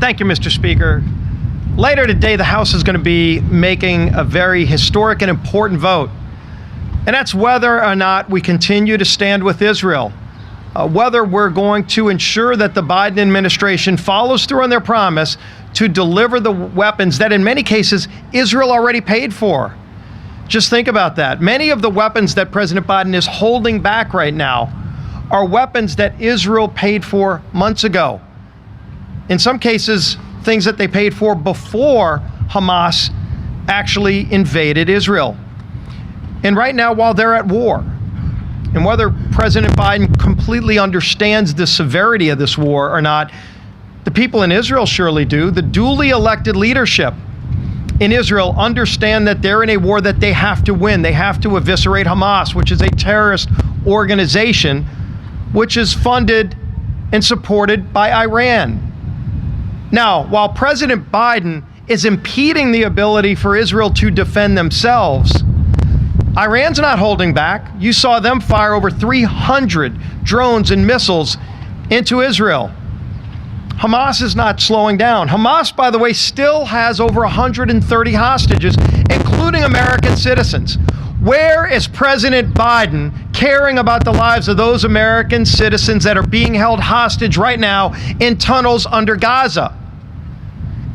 Thank you, Mr. Speaker. Later today, the House is going to be making a very historic and important vote, and that's whether or not we continue to stand with Israel, whether we're going to ensure that the Biden administration follows through on their promise to deliver the weapons that in many cases Israel already paid for. Just think about that. Many of the weapons that President Biden is holding back right now are weapons that Israel paid for months ago. In some cases, things that they paid for before Hamas actually invaded Israel. And right now, while they're at war, and whether President Biden completely understands the severity of this war or not, the people in Israel surely do. The duly elected leadership in Israel understand that they're in a war that they have to win. They have to eviscerate Hamas, which is a terrorist organization, which is funded and supported by Iran. Now, while President Biden is impeding the ability for Israel to defend themselves, Iran's not holding back. You saw them fire over 300 drones and missiles into Israel. Hamas is not slowing down. Hamas, by the way, still has over 130 hostages, including American citizens. Where is President Biden caring about the lives of those American citizens that are being held hostage right now in tunnels under Gaza?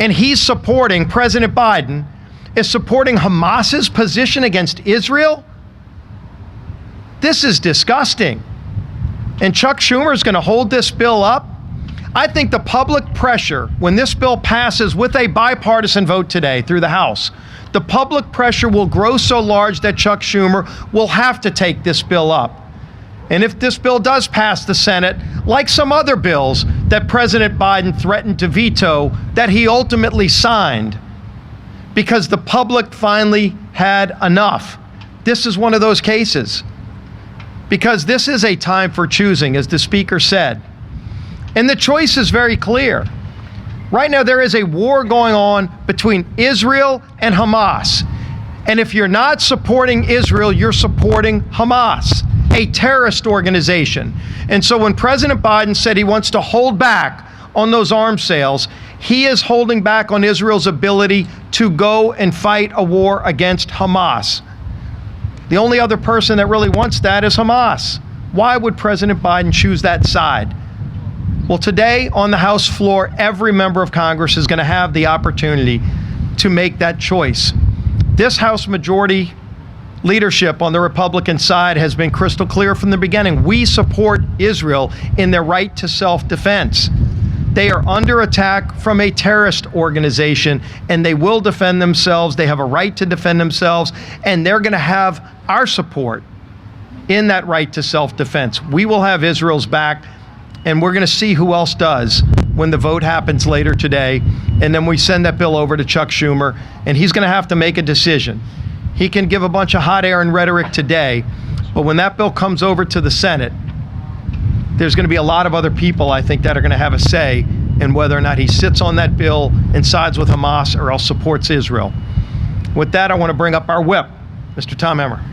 And he's supporting, President Biden is supporting Hamas's position against Israel? This is disgusting. And Chuck Schumer is going to hold this bill up. I think the public pressure, when this bill passes with a bipartisan vote today through the House, the public pressure will grow so large that Chuck Schumer will have to take this bill up. And if this bill does pass the Senate, like some other bills that President Biden threatened to veto, that he ultimately signed, because the public finally had enough. This is one of those cases. Because this is a time for choosing, as the Speaker said. And the choice is very clear. Right now, there is a war going on between Israel and Hamas. And if you're not supporting Israel, you're supporting Hamas, a terrorist organization. And so when President Biden said he wants to hold back on those arms sales, he is holding back on Israel's ability to go and fight a war against Hamas. The only other person that really wants that is Hamas. Why would President Biden choose that side? Well, today on the House floor, every member of Congress is going to have the opportunity to make that choice. This House majority leadership on the Republican side has been crystal clear from the beginning. We support Israel in their right to self-defense. They are under attack from a terrorist organization, and they will defend themselves. They have a right to defend themselves, and they're going to have our support in that right to self-defense. We will have Israel's back, and we're going to see who else does when the vote happens later today. And then we send that bill over to Chuck Schumer, and he's going to have to make a decision. He can give a bunch of hot air and rhetoric today, but when that bill comes over to the Senate, there's going to be a lot of other people, I think, that are going to have a say in whether or not he sits on that bill and sides with Hamas or else supports Israel. With that, I want to bring up our whip, Mr. Tom Emmer.